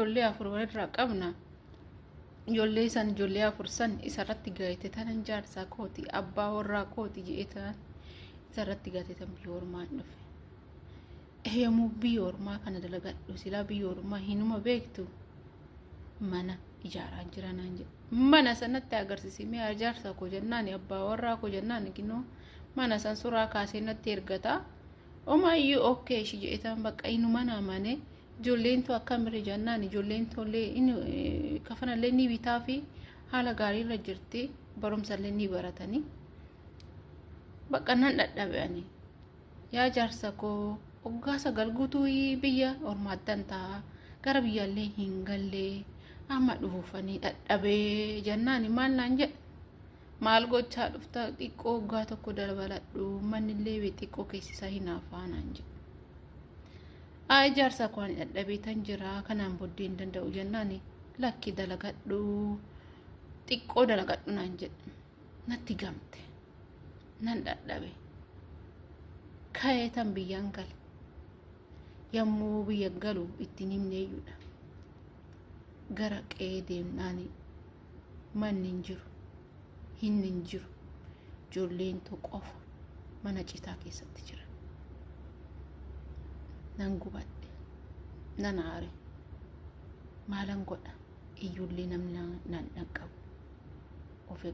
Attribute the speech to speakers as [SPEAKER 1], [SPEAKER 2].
[SPEAKER 1] ijoollee afur walirraa qabna. Ijoollee san ijoollee afur san isarratti gaayite tanan jaarsaa kooti abbaa warraa kooti jeetan isarratti gaayite tan biyya ormaa dhufe. Eeyyamu biyya ormaa kana dalagadhu silaa biyya ormaa hinuma beektu mana ijaaraan jiranaan jedhu. Mana sanatti agarsiisimee jaarsaa koo jennaan abbaa warraa koo jennaan kinoo mana san suuraa kaasee natti ergata. Omayyuu okay shi jeetan bakka inuma naamane ijoolleen tu akkamire jennaan ijoolleen tollee kafanallee ni bitaa fi haala gaarii irra jirti barumsallee ni baratanii bakka nan dadhabani yaa jaarsa koo oggaa sagal guutuu biyya ormaattan ta'a gara biyyaallee hin galle amma dhufanii dadhabee jennaan maal naan jedhe maal gochaa dhufta xiqqoo oggaa tokko dabaladhu mannillee xiqqoo keessisaa hinaafaanaan jedhe. Ay jaarsa koo ani dadhabee tan jira kanaan booddee hin danda'u jennaan lakki dalagadhu xiqqoo dalagadhu naan jedhe. Natti gamte nan dadhabe ka'ee tan biyyaan gale yommuu biyya galu ittiin himneeyyuudha gara qe'ee deemnaani manni hin jiru hinni hin jiru ijoolleen qofa mana citaa keessatti jira. Nan gubadhe nan aare maalan godha iyyullee namni nan dhaqqabu of